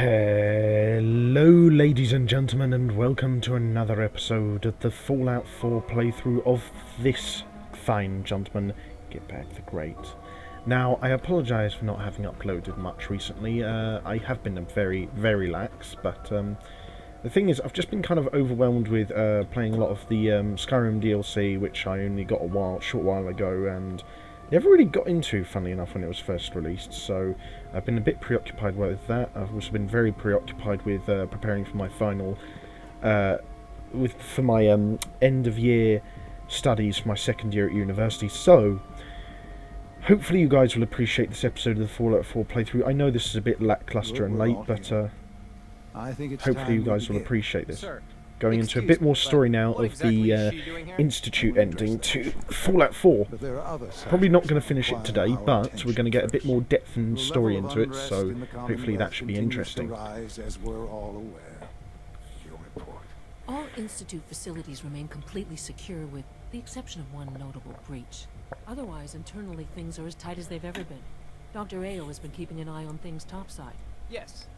Hello ladies and gentlemen, and welcome to another episode of the Fallout 4 playthrough of this fine gentleman, Gitbag the Great. Now, I apologise for not having uploaded much recently. I have been very lax, but the thing is, I've just been kind of overwhelmed with playing a lot of the Skyrim DLC, which I only got a short while ago, and never really got into, funnily enough, when it was first released, so I've been a bit preoccupied with that. I've also been very preoccupied with preparing for my final, for my end of year studies for my second year at university, so hopefully you guys will appreciate this episode of the Fallout 4 playthrough. I know this is a bit lackluster and late, but hopefully you guys will appreciate this. Sir, going into a bit more story now of the Institute ending to Fallout 4. Probably not going to finish it today, but we're going to get a bit more depth and story into it, so hopefully that should be interesting. All Institute facilities remain completely secure with the exception of one notable breach. Otherwise, internally things are as tight as they've ever been. Dr. Ao has been keeping an eye on things topside. Yes,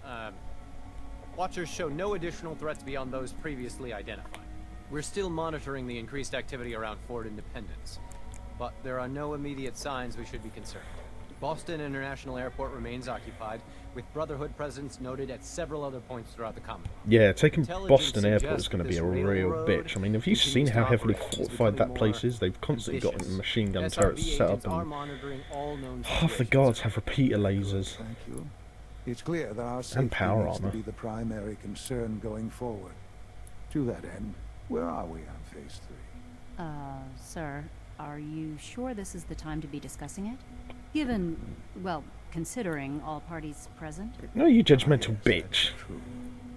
Watchers show no additional threats beyond those previously identified. We're still monitoring the increased activity around Fort Independence, but there are no immediate signs we should be concerned. Boston International Airport remains occupied, with Brotherhood presence noted at several other points throughout the Commonwealth. Yeah, taking Boston Airport is going to be a real bitch. I mean, have you seen how heavily fortified that place is? They've constantly got machine gun turrets set up, and half the guards have repeater lasers. Thank you. It's clear that our safety power needs to armor be the primary concern going forward. To that end, where are we on Phase 3? Sir, are you sure this is the time to be discussing it? Given, well, considering all parties present? No, you judgmental bitch.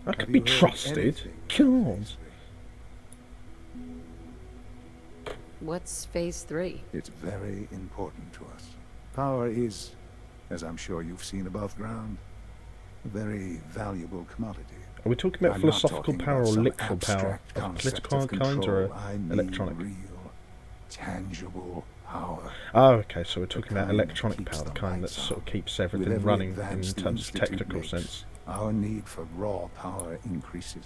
I could be trusted. God. What's Phase 3? It's very important to us. Power is, as I'm sure you've seen above ground, a very valuable commodity. Are we talking about I'm philosophical not talking power about or some literal power? abstract Of concept political of kind or control. I mean electronic? real, tangible power. Oh, okay, so we're talking about kind that electronic keeps power, the the kind that lights sort of on. keeps With everything every running in advance the terms of Institute technical makes, sense. Our need for raw power increases.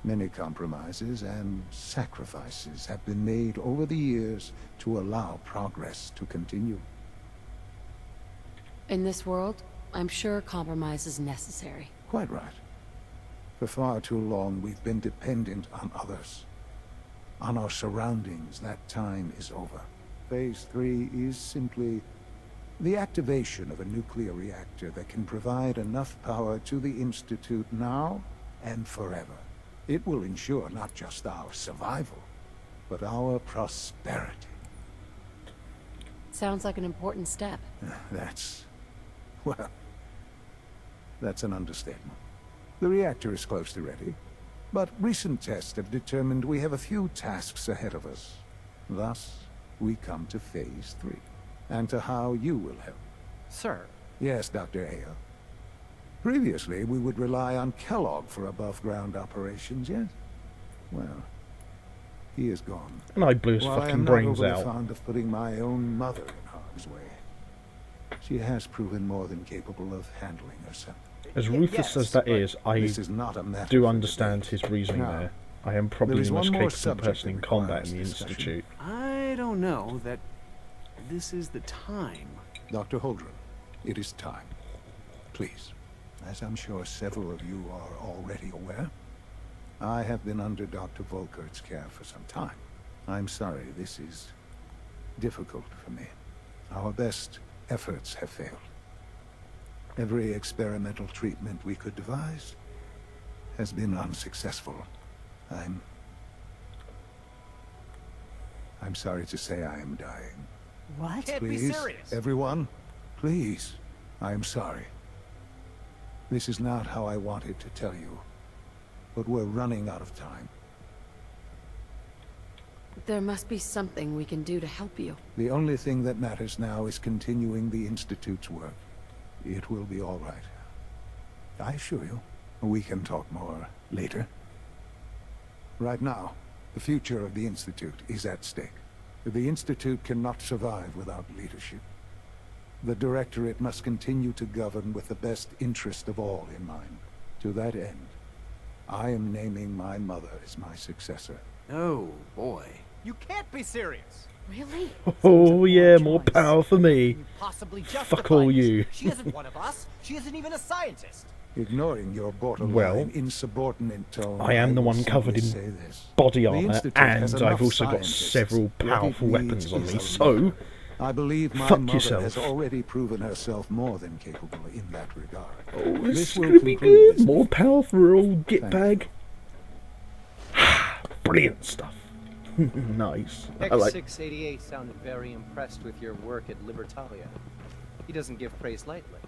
Many compromises and sacrifices have been made over the years to allow progress to continue. In this world, I'm sure compromise is necessary. Quite right. For far too long, we've been dependent on others. On our surroundings. That time is over. Phase 3 is simply the activation of a nuclear reactor that can provide enough power to the Institute now and forever. It will ensure not just our survival, but our prosperity. Sounds like an important step. Well, that's an understatement. The reactor is close to ready, but recent tests have determined we have a few tasks ahead of us. Thus, we come to Phase 3, and to how you will help. Sir, Yes, Dr. Ao. Previously, we would rely on Kellogg for above-ground operations, yes? Well, he is gone. And I blew his While I fucking am not brains overly out. fond of putting my own mother in harm's way, she has proven more than capable of handling herself. As ruthless as that is, I This is not a matter do for understand debate. his reasoning Now, there. I am probably there is the most one more capable subject person in that combat in the requires discussion. Institute. I don't know that this is the time. Dr. Holdren, it is time. Please, as I'm sure several of you are already aware, I have been under Dr. Volkert's care for some time. I'm sorry this is difficult for me. Our best efforts have failed. Every experimental treatment we could devise has been unsuccessful. I'm sorry to say I am dying. What? can't be Please, serious. everyone, please. I am sorry. This is not how I wanted to tell you, but we're running out of time. There must be something we can do to help you. The only thing that matters now is continuing the Institute's work. It will be all right. I assure you, we can talk more later. Right now, the future of the Institute is at stake. The Institute cannot survive without leadership. The Directorate must continue to govern with the best interest of all in mind. To that end, I am naming my mother as my successor. Oh, boy. You can't be serious. Really? Oh yeah, more power for me. Can you possibly justify Fuck all this? you. She isn't one of us. She isn't even a scientist. Ignoring your borderline Well, insubordinate tone, I am the will one covered simply in say this. body The armor, Institute has and I've enough also got scientists. several What it powerful weapons needs on is me, a so leader. I believe my fuck mother yourself. has already proven herself more than capable in that regard. oh, this is will gonna be conclude good. this More power for old Thank Gitbag. Brilliant stuff. Nice. I like. X688 sounded very impressed with your work at Libertalia. He doesn't give praise lightly.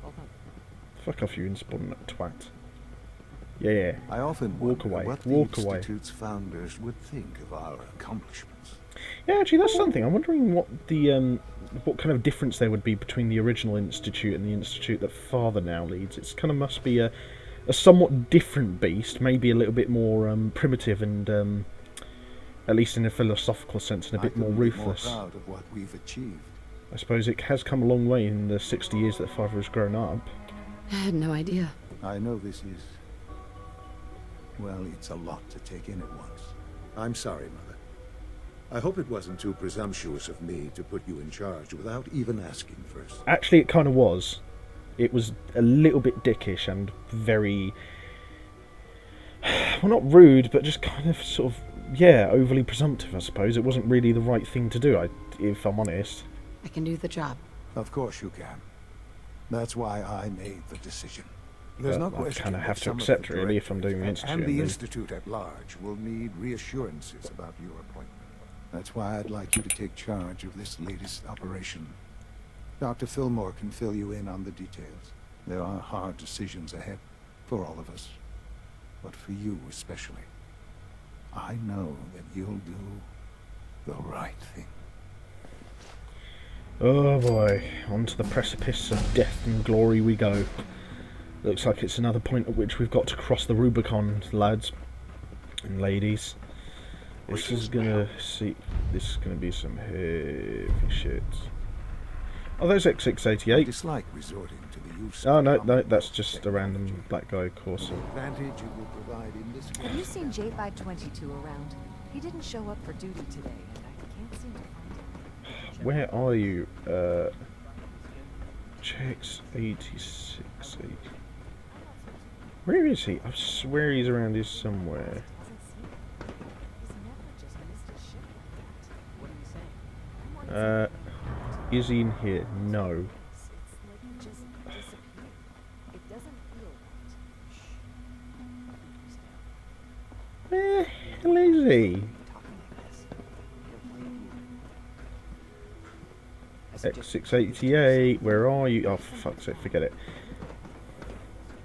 Well done. Fuck off, you insubordinate twat. Yeah. I often Walk wonder away, what walk the away. Institute's founders would think of our accomplishments. Yeah, actually, that's something. I'm wondering what the what kind of difference there would be between the original institute and the institute that Father now leads. It's kind of must be a somewhat different beast, maybe a little bit more primitive and at least in a philosophical sense, and a bit more ruthless. More proud of what we've achieved. I suppose it has come a long way in the 60 years that Father has grown up. I had no idea. I know this is... well, it's a lot to take in at once. I'm sorry, Mother. I hope it wasn't too presumptuous of me to put you in charge without even asking first. Actually, it kind of was. It was a little bit dickish and very... well, not rude, but just kind of sort of, yeah, overly presumptive, I suppose. It wasn't really the right thing to do, if I'm honest. I can do the job. Of course you can. That's why I made the decision. There's But no I question kinda that have to some of accept the it, really, if I'm doing the directors Institute, and the and Institute at large will need reassurances about your appointment. That's why I'd like you to take charge of this latest operation. Dr. Fillmore can fill you in on the details. There are hard decisions ahead for all of us, but for you especially. I know that you'll do the right thing. Oh boy, onto the precipice of death and glory we go. Looks like it's another point at which we've got to cross the Rubicon, lads and ladies. This is gonna be some heavy shit. Oh, there's I X688. dislike resorting to the use Oh of no, common that's just a random technology. black guy course. The advantage it will provide in this Have you seen J-Bag 22 around? He didn't show up for duty today, and I can't seem to find him. Where are you? X86. Where is he? I swear he's around here somewhere. Doesn't seem like it. He's never just missed a ship like that. What are you saying? Is he in here? No. It's like he just disappeared. It doesn't feel right. Where the hell is he? X688, where are you? Oh, for fuck's sake, forget it.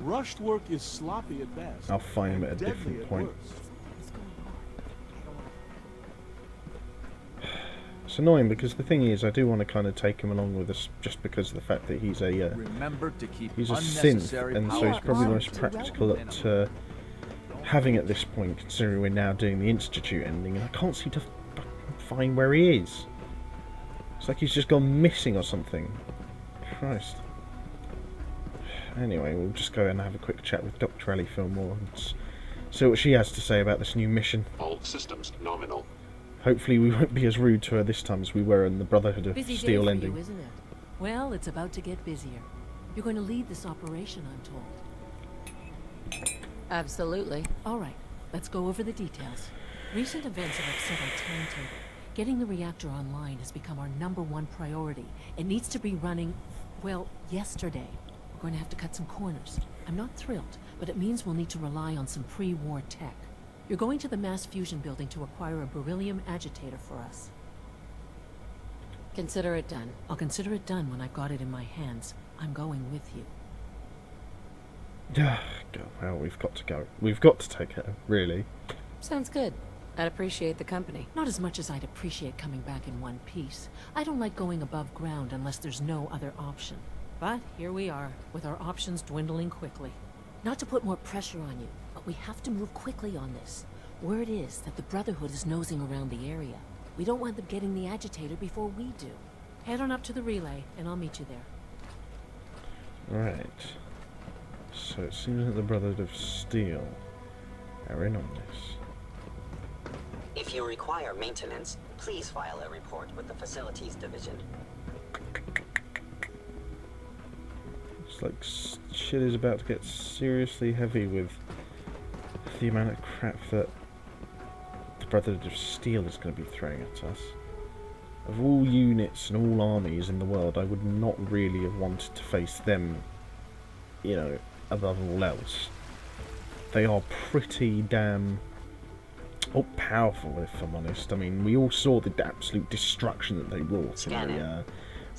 Rushed work is sloppy at best. I'll find him and at a deadly different at point. worst. What's going on? It's annoying because the thing is, I do want to kind of take him along with us just because of the fact that he's a Remember to keep he's a synth, unnecessary and so he's power probably the most consumption practical at having at this point, considering we're now doing the Institute ending, and I can't seem to find where he is. It's like he's just gone missing or something. Christ. Anyway, we'll just go and have a quick chat with Dr. Ellie Fillmore and see what she has to say about this new mission. All systems nominal. Hopefully we won't be as rude to her this time as we were in the Brotherhood of Busy day Steel for ending. you, isn't it? Well, it's about to get busier. You're going to lead this operation, I'm told. Absolutely. All right, let's go over the details. Recent events have upset our timetable. Getting the reactor online has become our #1 priority. It needs to be running, well, yesterday. We're going to have to cut some corners. I'm not thrilled, but it means we'll need to rely on some pre-war tech. You're going to the mass fusion building to acquire a beryllium agitator for us. Consider it done. I'll consider it done when I've got it in my hands. I'm going with you. Well, we've got to go. We've got to take her, really. Sounds good. I'd appreciate the company. Not as much as I'd appreciate coming back in one piece. I don't like going above ground unless there's no other option. But here we are, with our options dwindling quickly. Not to put more pressure on you, but we have to move quickly on this. Word is that the Brotherhood is nosing around the area. We don't want them getting the agitator before we do. Head on up to the relay, and I'll meet you there. Right. So it seems that the Brotherhood of Steel are in on this. If you require maintenance, please file a report with the Facilities Division. It's like shit is about to get seriously heavy with the amount of crap that the Brotherhood of Steel is going to be throwing at us. Of all units and all armies in the world, I would not really have wanted to face them, you know, above all else. They are pretty damn powerful, if I'm honest. I mean, we all saw the absolute destruction that they wrought in the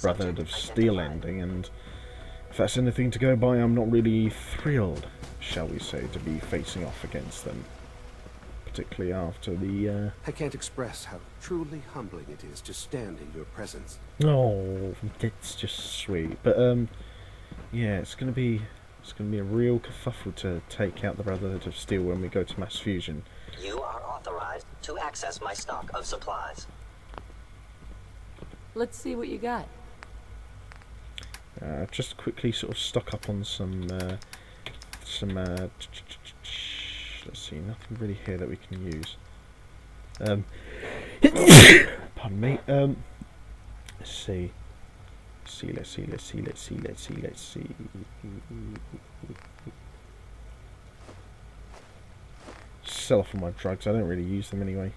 Brotherhood of Steel ending, and if that's anything to go by, I'm not really thrilled, shall we say, to be facing off against them. Particularly after the, I can't express how truly humbling it is to stand in your presence. Oh, that's just sweet. But, yeah, it's gonna be a real kerfuffle to take out the Brotherhood of Steel when we go to mass fusion. You are authorized to access my stock of supplies. Let's see what you got. Just quickly sort of stock up on some let's see, nothing really here that we can use. Pardon me. Let's see. Let's see. Sell off all my drugs. I don't really use them anyway.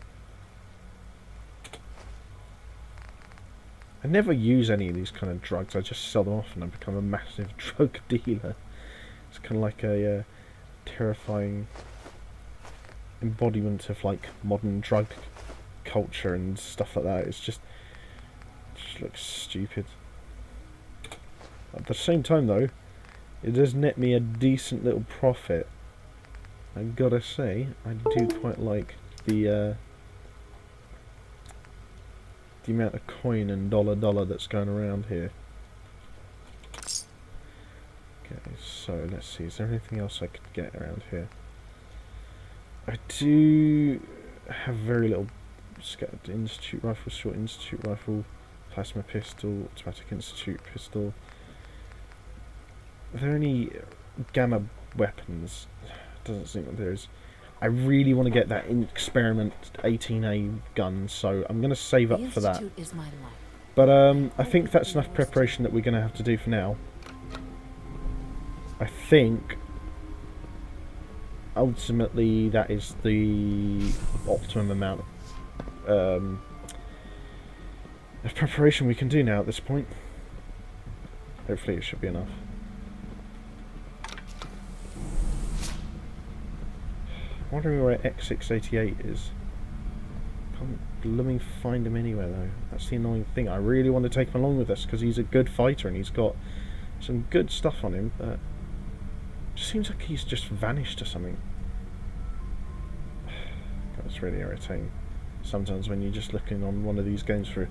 I never use any of these kind of drugs. I just sell them off and I become a massive drug dealer. It's kind of like a terrifying embodiment of like modern drug culture and stuff like that. It just looks stupid. At the same time though, it does net me a decent little profit. I gotta say, I do quite like the amount of coin and dollar that's going around here. Okay, so let's see, is there anything else I could get around here? I do have very little scattered institute rifle, short institute rifle, plasma pistol, automatic institute pistol. Are there any gamma weapons? Doesn't seem like there is. I really want to get that experiment 18A gun, so I'm going to save up for that. But I think that's enough preparation that we're going to have to do for now. I think ultimately that is the optimum amount of preparation we can do now at this point. Hopefully it should be enough. I'm wondering where X688 is. Can't blooming find him anywhere though. That's the annoying thing. I really want to take him along with us because he's a good fighter and he's got some good stuff on him, but it just seems like he's just vanished or something. God, it's really irritating. Sometimes when you're just looking on one of these games for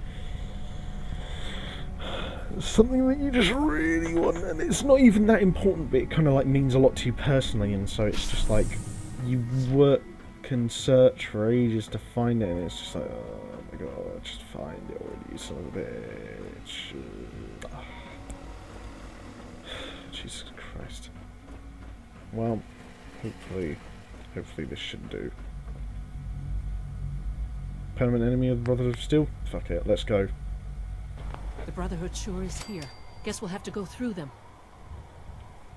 something that you just really want, and it's not even that important, but it kind of like means a lot to you personally, and so it's just like you work and search for ages to find it, and it's just like, oh my god, just find it already, you son of a bitch. Jesus Christ. Well, hopefully this should do. Permanent enemy of the Brotherhood of Steel? Fuck it, let's go. The Brotherhood sure is here. Guess we'll have to go through them.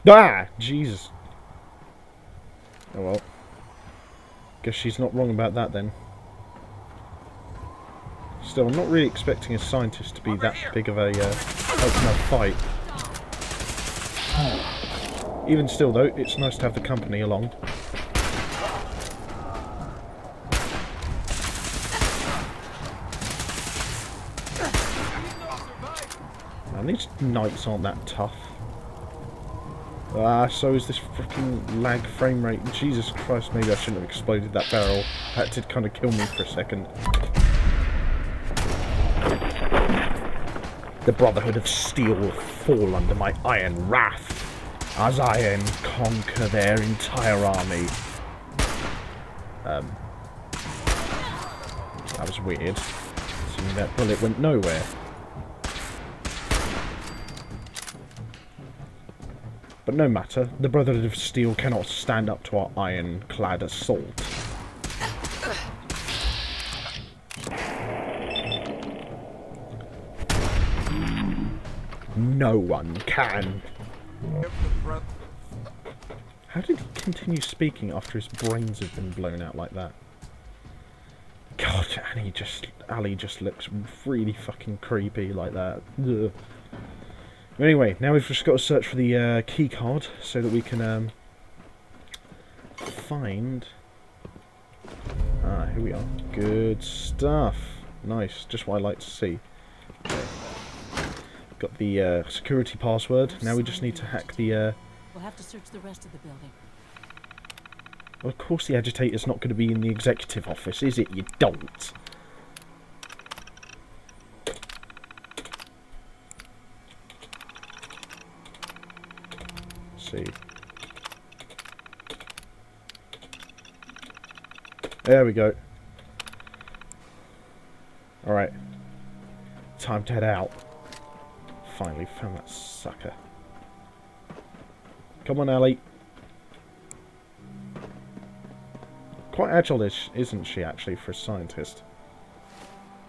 Ah! Jesus. Oh well. Guess she's not wrong about that then. Still, I'm not really expecting a scientist to be that big of a open fight. Even still though, it's nice to have the company along. Man, these knights aren't that tough. Ah, so is this freaking lag frame rate. Jesus Christ, maybe I shouldn't have exploded that barrel. That did kind of kill me for a second. The Brotherhood of Steel will fall under my iron wrath as I conquer their entire army. That was weird. Seeing that bullet went nowhere. But But no matter, the Brotherhood of Steel cannot stand up to our iron-clad assault. No one can. How did he continue speaking after his brains have been blown out like that? God, Ali just looks really fucking creepy like that. Ugh. Anyway, now we've just got to search for the key card so that we can find... Ah, here we are. Good stuff. Nice, just what I like to see. Okay. Got the security password. Now we just need to hack the... We'll have to search the rest of the building. Well, of course the agitator's not going to be in the executive office, is it? You don't. Let's see. There we go. Alright. Time to head out. Finally found that sucker. Come on, Ellie. Quite agile-ish, isn't she, actually, for a scientist?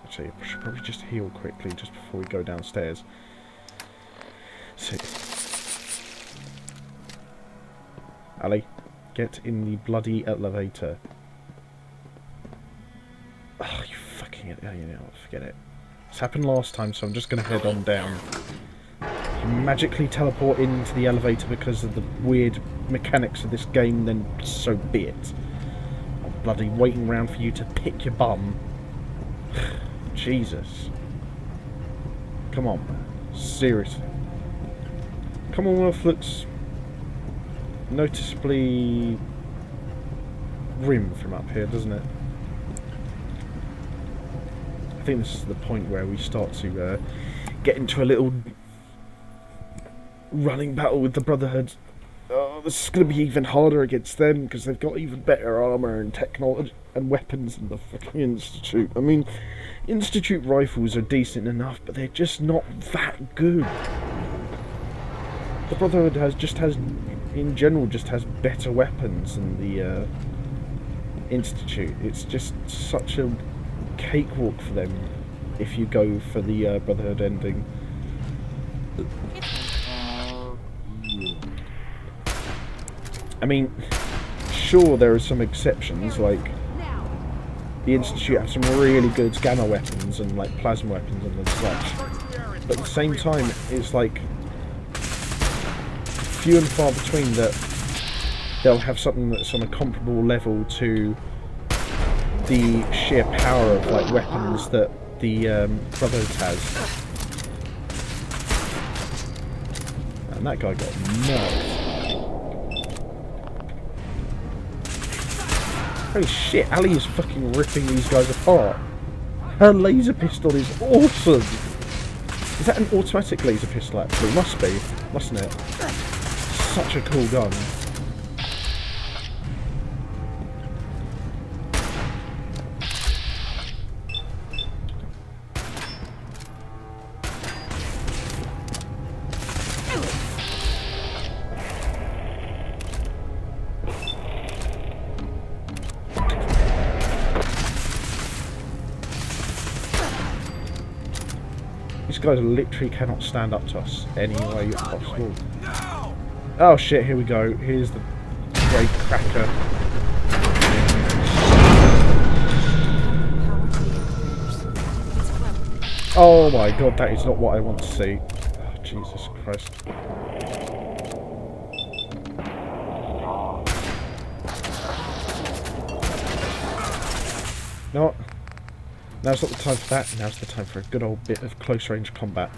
Actually, I should probably just heal quickly just before we go downstairs. See. Ellie, get in the bloody elevator. Oh, you fucking... Oh, you know, forget it. This happened last time, so I'm just going to head on down. Magically teleport into the elevator because of the weird mechanics of this game, then so be it. I'm bloody waiting around for you to pick your bum. Jesus. Come on, seriously. Commonwealth looks noticeably grim from up here, doesn't it? I think this is the point where we start to get into a little running battle with the Brotherhood. Oh, this is going to be even harder against them because they've got even better armour and technology and weapons than the fucking Institute. I mean, Institute rifles are decent enough, but they're just not that good. The Brotherhood in general, has better weapons than the Institute. It's just such a cakewalk for them if you go for the Brotherhood ending. I mean, sure, there are some exceptions, like the Institute have some really good gamma weapons and like plasma weapons and such, but at the same time, it's like few and far between that they'll have something that's on a comparable level to the sheer power of like weapons that the Brotherhood has. And that guy got murked. Holy shit, Ali is fucking ripping these guys apart. Her laser pistol is awesome. Is that an automatic laser pistol actually? Must be, mustn't it? Such a cool gun. These guys literally cannot stand up to us any way possible. Oh shit, here we go. Here's the great cracker. Oh my god, that is not what I want to see. Oh, Jesus Christ. No. Now's not the time for that. Now's the time for a good old bit of close range combat.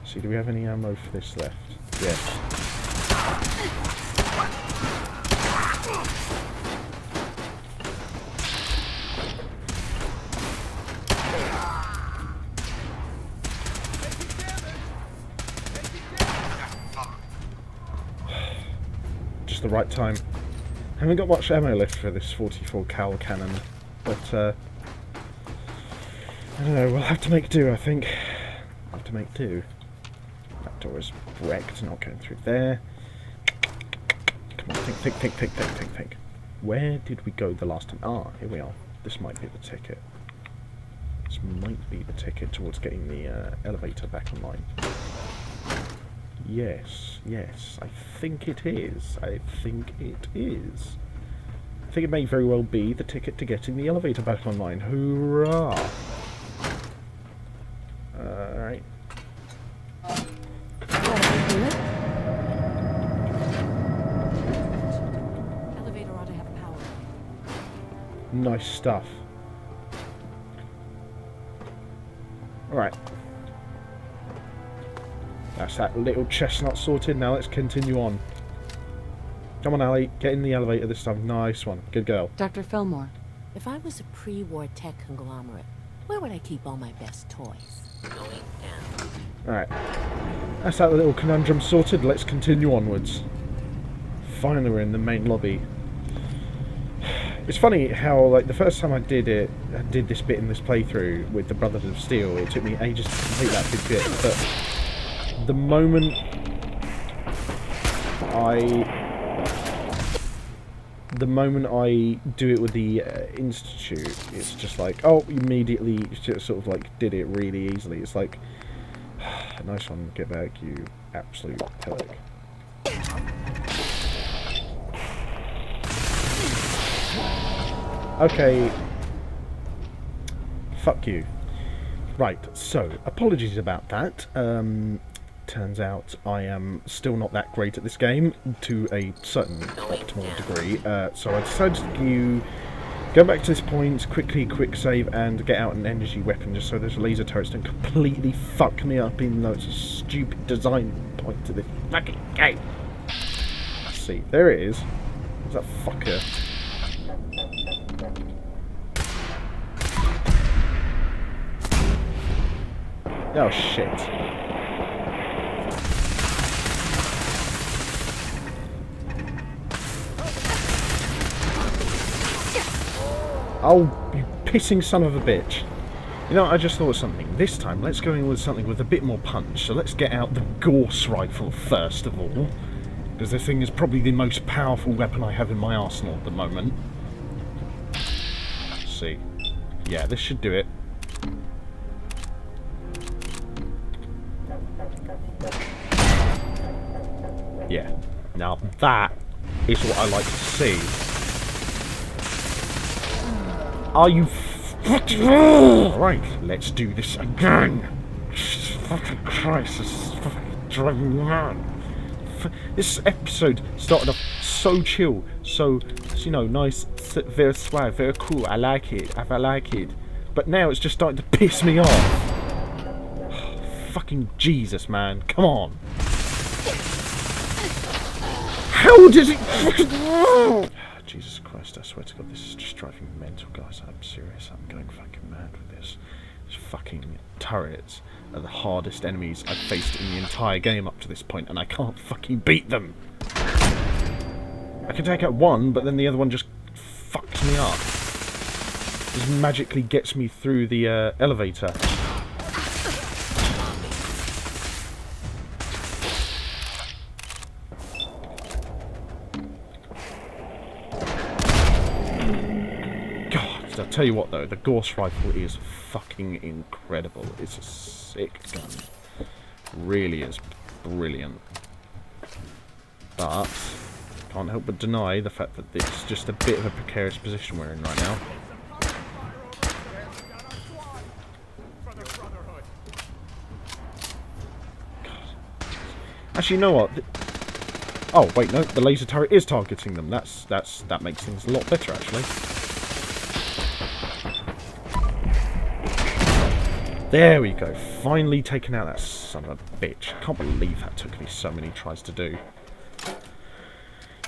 See, do we have any ammo for this left? Yes. Just the right time. Haven't got much ammo left for this 44 cal cannon, but I don't know, we'll have to make do, I think. Have to make do. That door is wrecked, not going through there. Think. Where did we go the last time? Ah, here we are. This might be the ticket. This might be the ticket towards getting the elevator back online. Yes, I think it is. I think it may very well be the ticket to getting the elevator back online. Hoorah! Alright. Elevator ought to have power. Nice stuff. Alright. That's that little chestnut sorted. Now let's continue on. Come on, Ali. Get in the elevator this time. Nice one. Good girl. Dr. Fillmore, if I was a pre-war tech conglomerate, where would I keep all my best toys? Going down. Alright. That's that little conundrum sorted. Let's continue onwards. Finally, we're in the main lobby. It's funny how, like, the first time I did this bit in this playthrough with the Brotherhood of Steel, it took me ages to complete that big bit, but the moment I do it with the Institute, it's just like, oh, immediately just sort of like did it really easily. It's like, nice one, Gitbag, you absolute pillock. Okay. Fuck you. Right, so, apologies about that. Turns out I am still not that great at this game, to a certain optimal degree. So I decided to go back to this point, quick save, and get out an energy weapon just so those laser turrets don't completely fuck me up, even though it's a stupid design point to this fucking game. Let's see, there it is. Where's that fucker? Oh shit. Oh, you pissing son of a bitch. You know, I just thought of something. This time, let's go in with something with a bit more punch. So let's get out the Gorse rifle first of all. Because this thing is probably the most powerful weapon I have in my arsenal at the moment. Let's see. Yeah, this should do it. Yeah. Now that is what I like to see. Are you right, let's do this again. Fucking Christ, this is fucking driving me mad. This episode started off so chill, so, you know, nice, very suave, very cool. I like it, I like it. But now it's just starting to piss me off. Fucking Jesus, man, come on. How does it fucking... Jesus Christ, I swear to God, this is just driving me mental, guys. I'm serious, I'm going fucking mad with this. These fucking turrets are the hardest enemies I've faced in the entire game up to this point, and I can't fucking beat them. I can take out one, but then the other one just fucks me up. Just magically gets me through the elevator. I'll tell you what though, the Gorse rifle is fucking incredible. It's a sick gun. Really is brilliant. But can't help but deny the fact that it's just a bit of a precarious position we're in right now. God. Actually, you know what? Oh wait, no, the laser turret is targeting them. That makes things a lot better actually. There we go, finally taken out that son of a bitch. I can't believe that took me so many tries to do.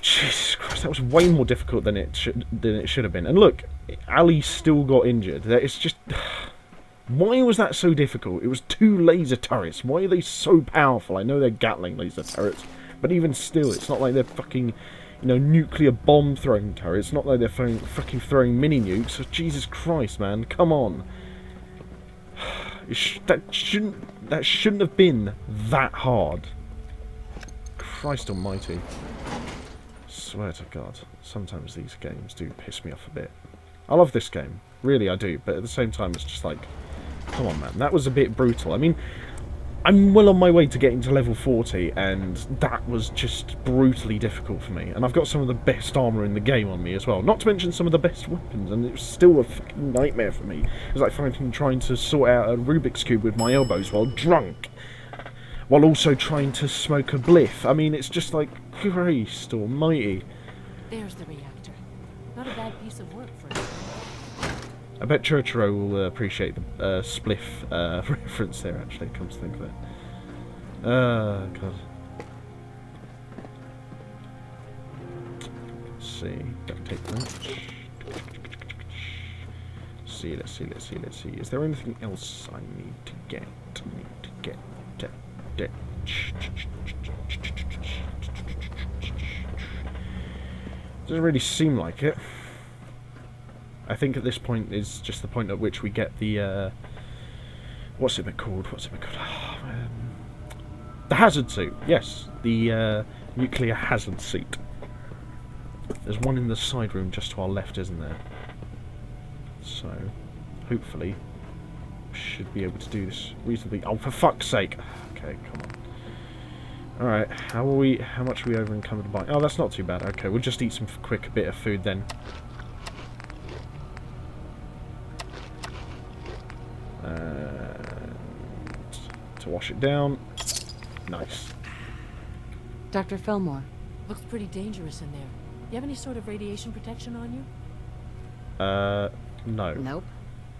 Jesus Christ, that was way more difficult than it should have been. And look, Ali still got injured. It's just... Why was that so difficult? It was 2 laser turrets. Why are they so powerful? I know they're Gatling laser turrets, but even still, it's not like they're fucking, you know, nuclear bomb throwing turrets. It's not like they're fucking throwing mini nukes. So, Jesus Christ, man, come on. That shouldn't have been that hard. Christ almighty. swear to God, sometimes these games do piss me off a bit. I love this game, really I do, but at the same time it's just like, come on man, that was a bit brutal. I mean, I'm well on my way to getting to level 40, and that was just brutally difficult for me. And I've got some of the best armour in the game on me as well, not to mention some of the best weapons, and it was still a fucking nightmare for me. It was like trying to sort out a Rubik's Cube with my elbows while drunk, while also trying to smoke a bliff. I mean, it's just like, Christ almighty. There's the reactor. Not a bad piece of work for you. I bet Churchero will appreciate the spliff reference there, actually, comes to think of it. God. Let's see. Duct tape that. Let's see. Is there anything else I need to get? Doesn't really seem like it. I think at this point is just the point at which we get the what's it called? The hazard suit. Yes, the nuclear hazard suit. There's one in the side room just to our left, isn't there? So, hopefully, should be able to do this reasonably. Oh, for fuck's sake! Okay, come on. All right, how much are we over encumbered by? Oh, that's not too bad. Okay, we'll just eat some quick bit of food then. To wash it down. Nice. Dr. Fillmore. Looks pretty dangerous in there. You have any sort of radiation protection on you? No. Nope.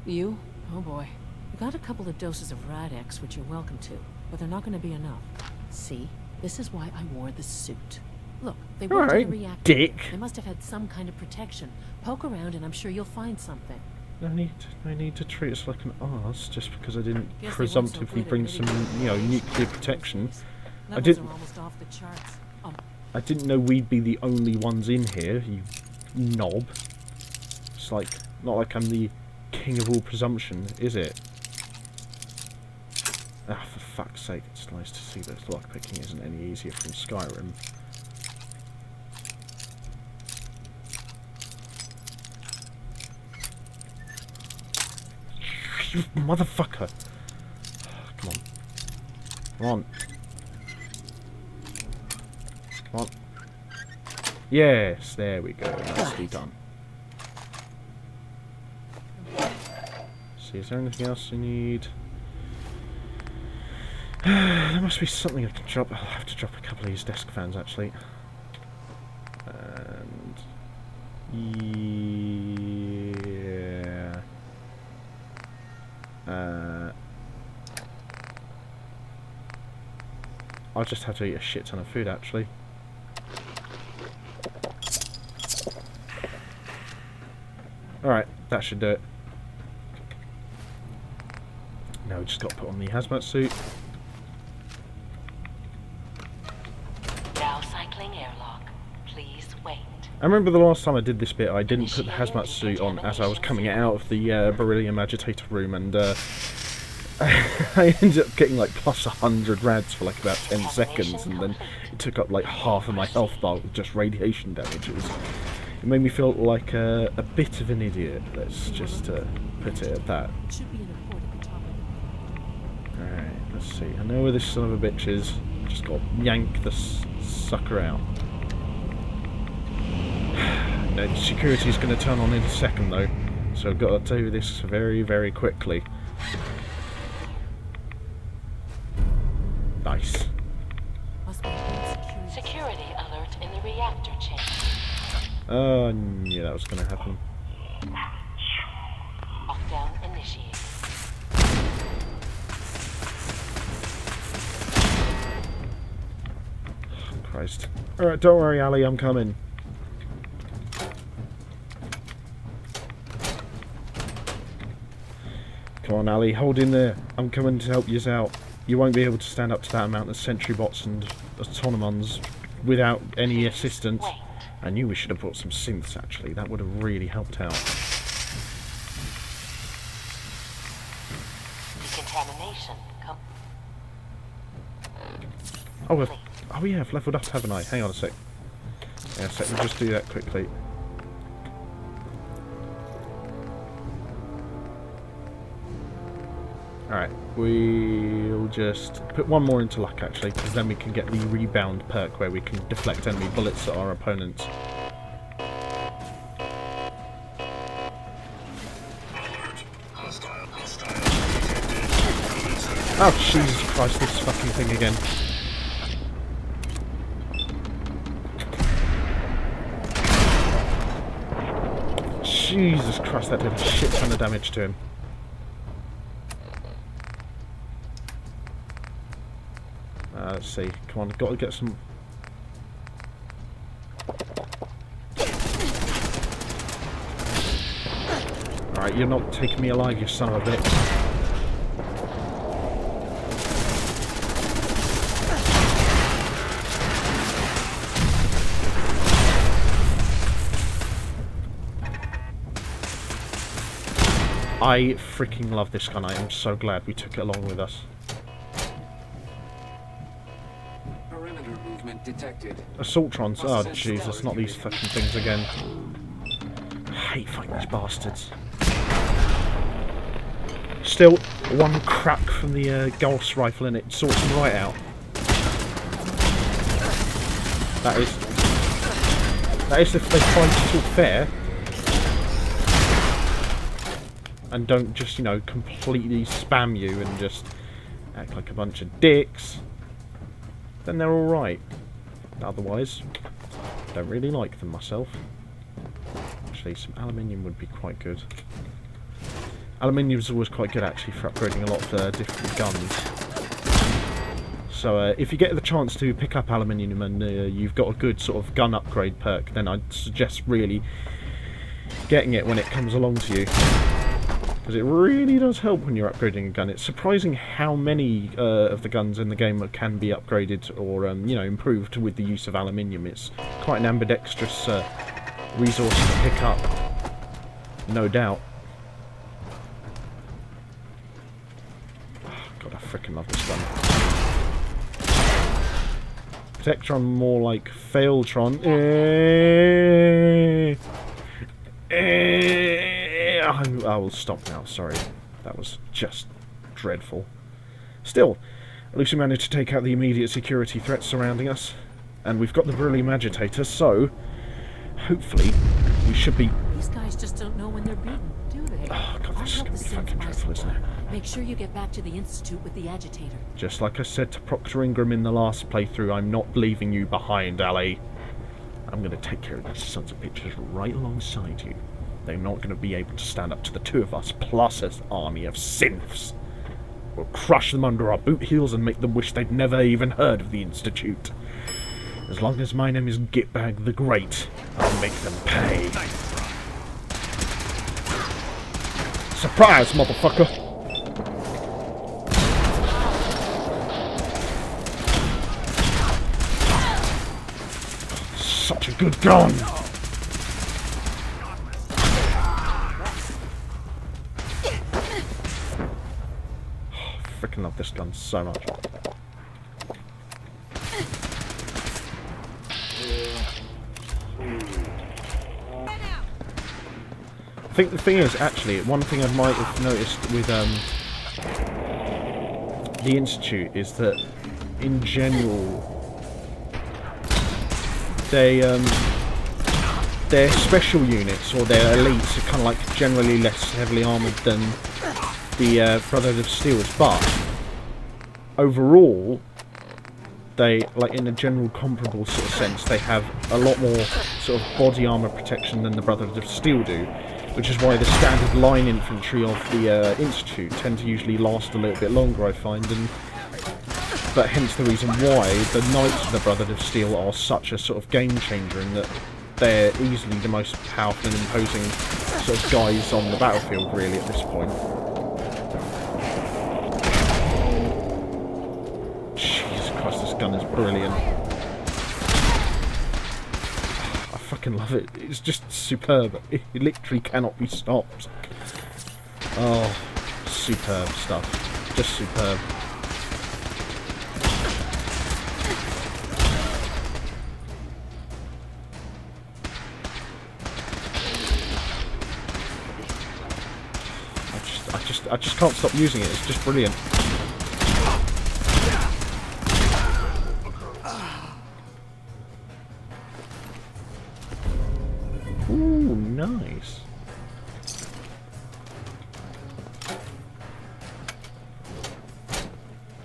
You? Oh boy. You got a couple of doses of Rad-X, which you're welcome to, but they're not going to be enough. See? This is why I wore the suit. Look, they went to the reactor. Dick. They must have had some kind of protection. Poke around and I'm sure you'll find something. No need to treat us like an arse just because I didn't presumptively bring some, nuclear protection. I didn't know we'd be the only ones in here, you knob. It's like, not like I'm the king of all presumption, is it? Ah, for fuck's sake, it's nice to see that lockpicking isn't any easier from Skyrim. You motherfucker! Come on. Come on. Come on. Yes, there we go. Nicely done. See, is there anything else you need? There must be something I can drop. I'll have to drop a couple of these desk fans, actually. And... yeah... I'll just have to eat a shit ton of food, actually. Alright, that should do it. Now we just got to put on the hazmat suit. Now cycling airlock. Please wait. I remember the last time I did this bit, I didn't put the hazmat suit on as I was coming out of the beryllium agitator room, and I ended up getting like plus 100 rads for like about 10 seconds, and then it took up like half of my health bar with just radiation damage. It made me feel like a bit of an idiot, let's just put it at that. Alright, let's see. I know where this son of a bitch is. Just got to yank the sucker out. No, security's going to turn on in a second though, so I've got to do this very, very quickly. Nice. Security alert in the reactor chamber. Oh, yeah, that was going to happen. Lockdown initiated. Christ. Alright, don't worry, Ali, I'm coming. Come on, Ali, hold in there. I'm coming to help you out. You won't be able to stand up to that amount of sentry bots and autonomons without any assistance. I knew we should have brought some synths, actually. That would have really helped out. Decontamination. Oh, yeah, I've leveled up, haven't I? Hang on a sec. Yeah, so we'll just do that quickly. Alright, we'll just put one more into luck actually, because then we can get the rebound perk where we can deflect enemy bullets at our opponents. Oh, Jesus Christ, this fucking thing again. Jesus Christ, that did a shit ton of damage to him. Let's see. Come on, got to get some... Alright, you're not taking me alive, you son of a bitch. I freaking love this gun. I am so glad we took it along with us. Perimeter movement detected. Assaultrons. Oh, Jesus, not these fucking things again. I hate fighting these bastards. Still, one crack from the Gauss rifle and it sorts them right out. That is if they try to talk fair. And don't just, you know, completely spam you and just act like a bunch of dicks, then they're alright. Otherwise, don't really like them myself. Actually, some aluminium would be quite good. Aluminium is always quite good, actually, for upgrading a lot of different guns. So, if you get the chance to pick up aluminium and you've got a good sort of gun upgrade perk, then I'd suggest really getting it when it comes along to you. Because it really does help when you're upgrading a gun. It's surprising how many of the guns in the game can be upgraded or, you know, improved with the use of aluminium. It's quite an ambidextrous resource to pick up, no doubt. Oh, God, I freaking love this gun. Protectron more like Failtron. I will stop now, sorry. That was just dreadful. Still, at least we managed to take out the immediate security threats surrounding us. And we've got the beryllium agitator, so hopefully we should be... These guys just don't know when they're beaten, do they? Oh, God, this is going to be fucking dreadful, isn't it? Make sure you get back to the Institute with the agitator. Just like I said to Proctor Ingram in the last playthrough, I'm not leaving you behind, Ali. I'm going to take care of these sons of bitches right alongside you. They're not going to be able to stand up to the two of us, plus an army of synths. We'll crush them under our boot heels and make them wish they'd never even heard of the Institute. As long as my name is Gitbag the Great, I'll make them pay. Surprise, motherfucker! Such a good gun! I love this gun so much. I think the thing is, actually, one thing I might have noticed with the Institute is that, in general, their special units or their elites are kind of like generally less heavily armoured than the Brotherhood of Steel, but overall, they, like in a general comparable sort of sense, they have a lot more sort of body armour protection than the Brotherhood of Steel do, which is why the standard line infantry of the Institute tend to usually last a little bit longer, I find, but hence the reason why the Knights of the Brotherhood of Steel are such a sort of game changer in that they're easily the most powerful and imposing sort of guys on the battlefield, really, at this point. This gun is brilliant. I fucking love it. It's just superb. It literally cannot be stopped. Oh, superb stuff. Just superb. I just can't stop using it. It's just brilliant. Ooh, nice.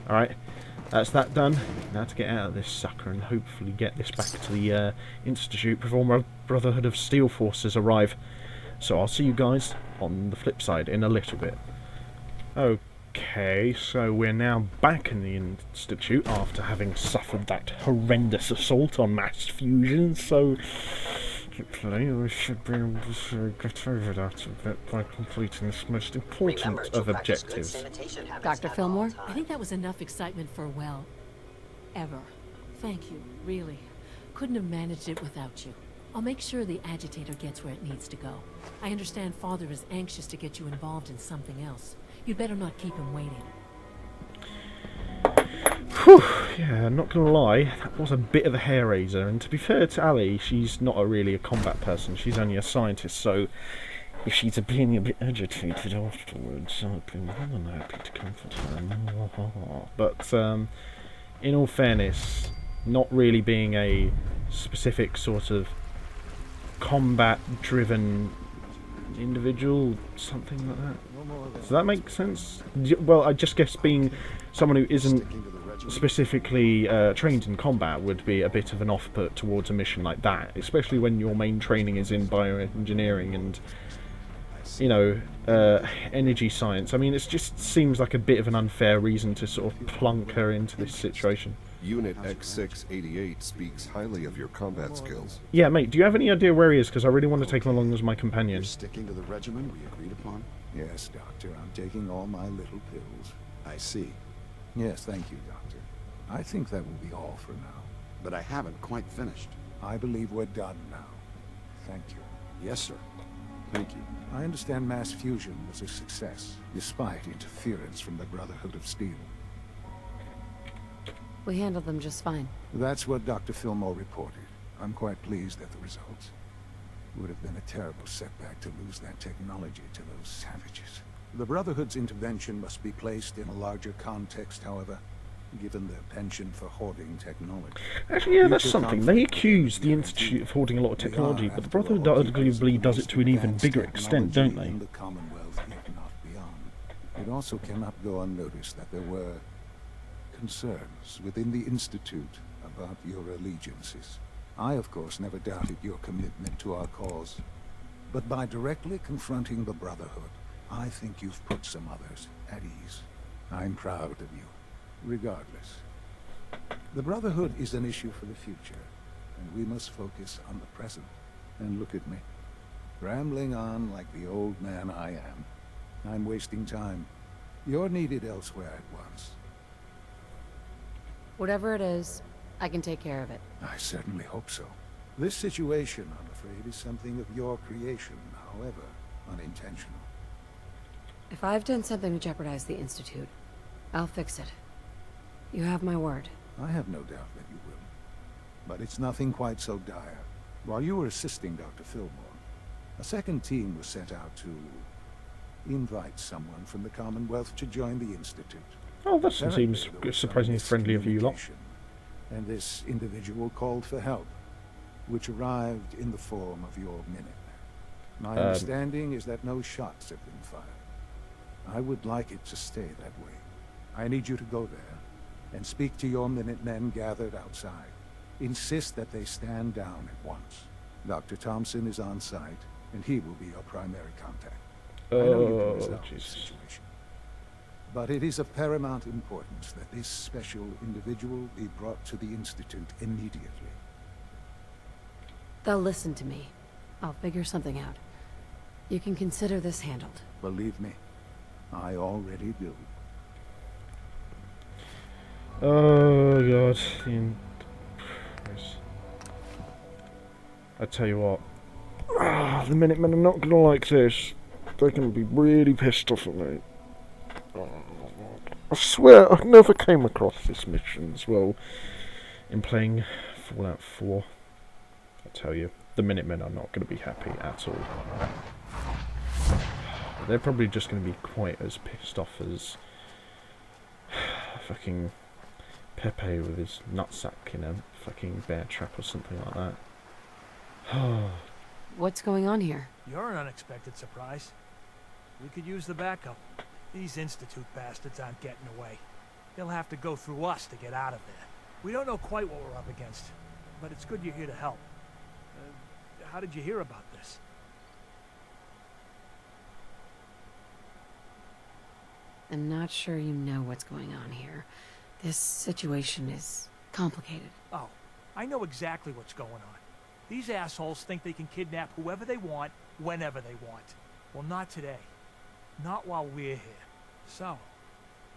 Alright, that's that done. Now to get out of this sucker and hopefully get this back to the Institute before my Brotherhood of Steel forces arrive. So I'll see you guys on the flip side in a little bit. Okay, so we're now back in the Institute after having suffered that horrendous assault on mass fusion, so hopefully we should be able to get over that a bit by completing this most important of objectives. Dr. Fillmore? I think that was enough excitement for, well, ever. Thank you, really. Couldn't have managed it without you. I'll make sure the agitator gets where it needs to go. I understand Father is anxious to get you involved in something else. You'd better not keep him waiting. Whew, yeah, not gonna lie, that was a bit of a hair raiser, and to be fair to Ali, she's not really a combat person, she's only a scientist, so if she's being a bit agitated afterwards, I'd be more than happy to comfort her. But, in all fairness, not really being a specific sort of combat-driven individual, something like that. Does that make sense? Well, I just guess being someone who isn't specifically trained in combat would be a bit of an off-put towards a mission like that, especially when your main training is in bioengineering and, you know, energy science. I mean, it just seems like a bit of an unfair reason to sort of plunk her into this situation. Unit X688 speaks highly of your combat skills. Yeah, mate, do you have any idea where he is? Because I really want to take him along as my companion. You're sticking to the regimen we agreed upon? Yes, Doctor. I'm taking all my little pills. I see. Yes, thank you, Doctor. I think that will be all for now. But I haven't quite finished. I believe we're done now. Thank you. Yes, sir. Thank you. I understand mass fusion was a success, despite interference from the Brotherhood of Steel. We handled them just fine. That's what Dr. Fillmore reported. I'm quite pleased at the results. It would have been a terrible setback to lose that technology to those savages. The Brotherhood's intervention must be placed in a larger context, however, given their penchant for hoarding technology. Actually, yeah, that's something. They accuse the Institute of hoarding a lot of technology, but the Brotherhood arguably does it to an even bigger extent, don't they? In the Commonwealth, if not beyond. It also cannot go unnoticed that there were concerns within the Institute about your allegiances. I, of course, never doubted your commitment to our cause. But by directly confronting the Brotherhood, I think you've put some others at ease. I'm proud of you, regardless. The Brotherhood is an issue for the future, and we must focus on the present. And look at me, rambling on like the old man I am. I'm wasting time. You're needed elsewhere at once. Whatever it is, I can take care of it. I certainly hope so. This situation, I'm afraid, is something of your creation, however unintentional. If I've done something to jeopardize the Institute, I'll fix it. You have my word. I have no doubt that you will. But it's nothing quite so dire. While you were assisting Dr. Fillmore, a second team was sent out to invite someone from the Commonwealth to join the Institute. Oh, that seems surprisingly friendly of you lot. And this individual called for help, which arrived in the form of your Minutemen. My understanding is that no shots have been fired. I would like it to stay that way. I need you to go there and speak to your Minutemen gathered outside. Insist that they stand down at once. Dr. Thompson is on site, and he will be your primary contact. I know you can resolve the situation. But it is of paramount importance that this special individual be brought to the Institute immediately. They'll listen to me. I'll figure something out. You can consider this handled. Believe me, I already do. Oh god. I tell you what. The Minutemen are not gonna like this. They're gonna be really pissed off at me. I swear I never came across this mission as well in playing Fallout 4. I tell you, the Minutemen are not going to be happy at all. they're probably just going to be quite as pissed off as fucking Pepe with his nutsack in a fucking bear trap or something like that. What's going on here? You're an unexpected surprise. We could use the backup. These Institute bastards aren't getting away. They'll have to go through us to get out of there. We don't know quite what we're up against, but it's good you're here to help. How did you hear about this? I'm not sure you know what's going on here. This situation is complicated. Oh, I know exactly what's going on. These assholes think they can kidnap whoever they want, whenever they want. Well, not today. Not while we're here. So,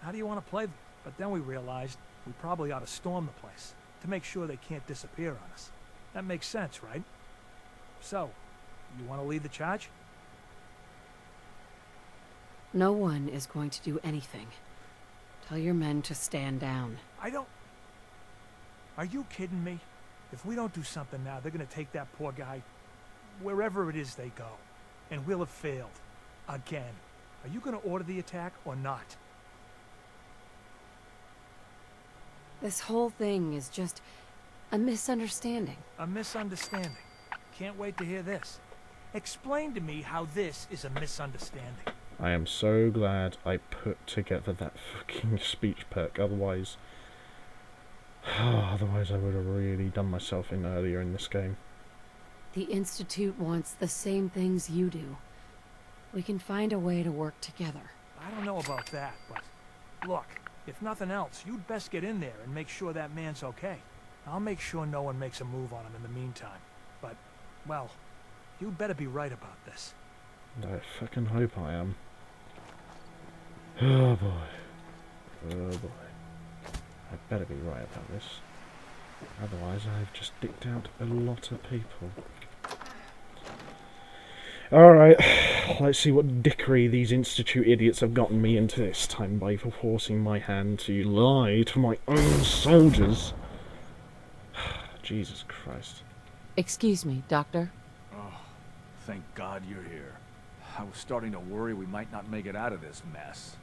how do you want to play them? But then we realized we probably ought to storm the place to make sure they can't disappear on us. That makes sense, right? So, you want to lead the charge? No one is going to do anything. Tell your men to stand down. Are you kidding me? If we don't do something now, they're gonna take that poor guy wherever it is they go. And we'll have failed. Again. Are you gonna order the attack or not? This whole thing is just a misunderstanding. A misunderstanding. Can't wait to hear this. Explain to me how this is a misunderstanding. I am so glad I put together that fucking speech perk, otherwise I would have really done myself in earlier in this game. The Institute wants the same things you do. We can find a way to work together. I don't know about that, but look, if nothing else, you'd best get in there and make sure that man's okay. I'll make sure no one makes a move on him in the meantime. But, well, you'd better be right about this. I fucking hope I am. Oh boy. Oh boy. I better be right about this. Otherwise I've just dicked out a lot of people. Alright, let's see what dickery these Institute idiots have gotten me into this time by forcing my hand to lie to my own soldiers. Jesus Christ. Excuse me, Doctor. Oh, thank God you're here. I was starting to worry we might not make it out of this mess.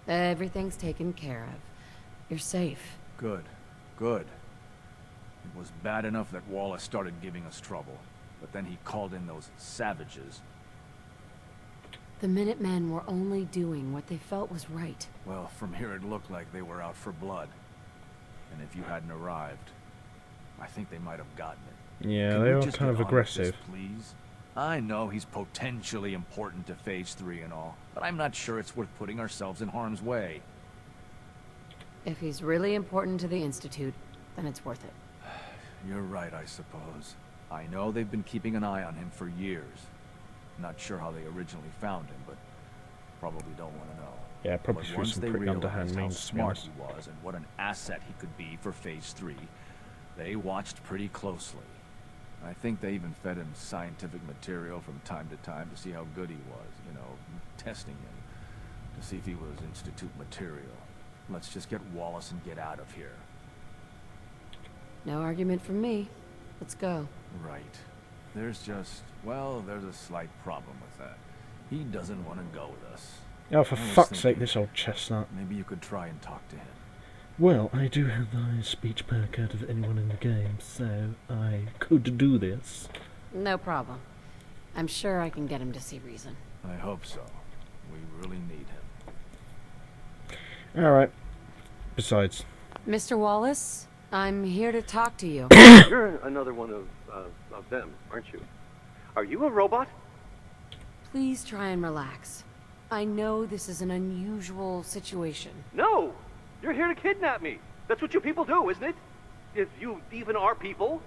Everything's taken care of. You're safe. Good. Good. It was bad enough that Wallace started giving us trouble, but then he called in those savages. The Minutemen were only doing what they felt was right. Well, from here it looked like they were out for blood. And if you hadn't arrived, I think they might have gotten it. Yeah, they are kind of aggressive. This, please? I know he's potentially important to Phase 3 and all, but I'm not sure it's worth putting ourselves in harm's way. If he's really important to the Institute, then it's worth it. You're right, I suppose. I know they've been keeping an eye on him for years. Not sure how they originally found him, but probably don't want to know. Yeah, probably through some pretty underhand means, how smart he was and what an asset he could be for Phase 3, they watched pretty closely. I think they even fed him scientific material from time to time to see how good he was, you know, testing him, to see if he was Institute material. Let's just get Wallace and get out of here. No argument from me. Let's go. Right. There's just, well, there's a slight problem with that. He doesn't want to go with us. Oh, for fuck's sake, this old chestnut. Maybe you could try and talk to him. Well, I do have the highest speech perk out of anyone in the game, so I could do this. No problem. I'm sure I can get him to see reason. I hope so. We really need him. Alright. Besides. Mr. Wallace, I'm here to talk to you. You're another one of them, aren't you? Are you a robot? Please try and relax. I know this is an unusual situation. No! You're here to kidnap me. That's what you people do, isn't it? If you even are people.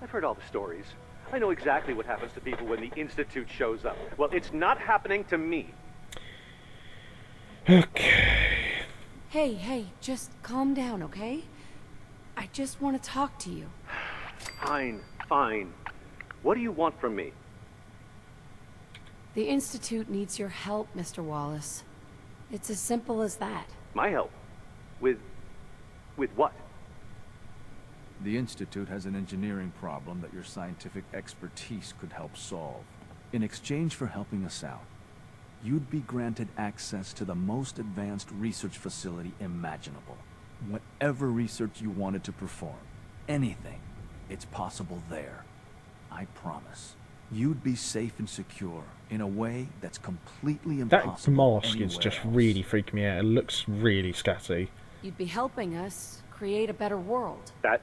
I've heard all the stories. I know exactly what happens to people when the Institute shows up. Well, it's not happening to me. Okay. Hey, just calm down, okay? I just want to talk to you. Fine. What do you want from me? The Institute needs your help, Mr. Wallace. It's as simple as that. My help? With what? The Institute has an engineering problem that your scientific expertise could help solve. In exchange for helping us out, you'd be granted access to the most advanced research facility imaginable. Whatever research you wanted to perform, anything, it's possible there. I promise. You'd be safe and secure in a way that's completely That impossible mask is just anywhere else. really freaking me out. It looks really scatty. You'd be helping us create a better world. That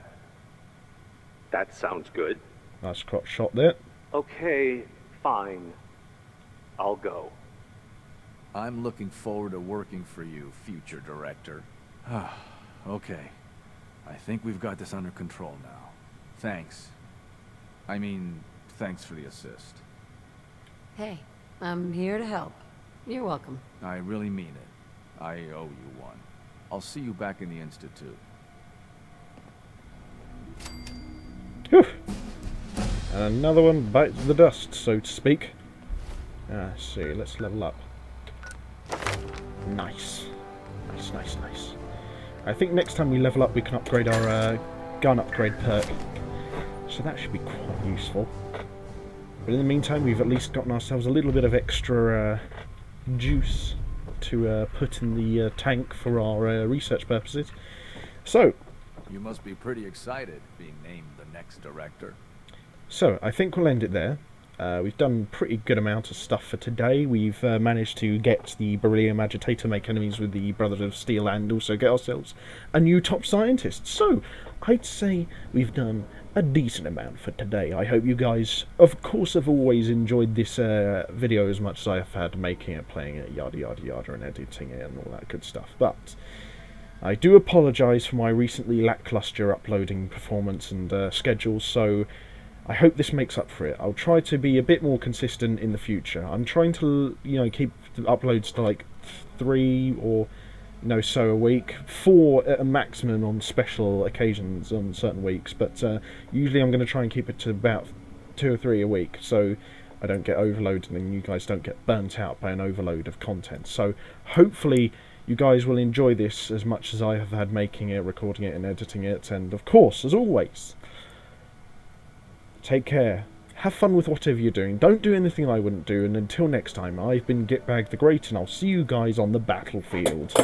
sounds good. Nice crotch shot there. Okay, fine. I'll go. I'm looking forward to working for you, future director. Okay. I think we've got this under control now. Thanks. I mean, thanks for the assist. Hey, I'm here to help. You're welcome. I really mean it. I owe you one. I'll see you back in the Institute. Whew. And another one bites the dust, so to speak. Let's see, let's level up. Nice. Nice, nice, nice. I think next time we level up we can upgrade our gun upgrade perk. So that should be quite useful. But in the meantime we've at least gotten ourselves a little bit of extra juice to put in the tank for our research purposes. So, You must be pretty excited being named the next director. So, I think we'll end it there. We've done a pretty good amount of stuff for today. We've managed to get the beryllium agitator, make enemies with the Brotherhood of Steel, and also get ourselves a new top scientist. So, I'd say we've done a decent amount for today. I hope you guys, of course, have always enjoyed this video as much as I have had making it, playing it, yada yada yada, and editing it and all that good stuff. But I do apologise for my recently lacklustre uploading performance and schedule, so I hope this makes up for it. I'll try to be a bit more consistent in the future. I'm trying to, keep the uploads to like 3 or so a week, 4 at a maximum on special occasions on certain weeks, but usually I'm going to try and keep it to about 2 or 3 a week, so I don't get overloaded and you guys don't get burnt out by an overload of content. So hopefully you guys will enjoy this as much as I have had making it, recording it and editing it, and of course, as always, take care. Have fun with whatever you're doing. Don't do anything I wouldn't do, and until next time, I've been Gitbag the Great, and I'll see you guys on the battlefield.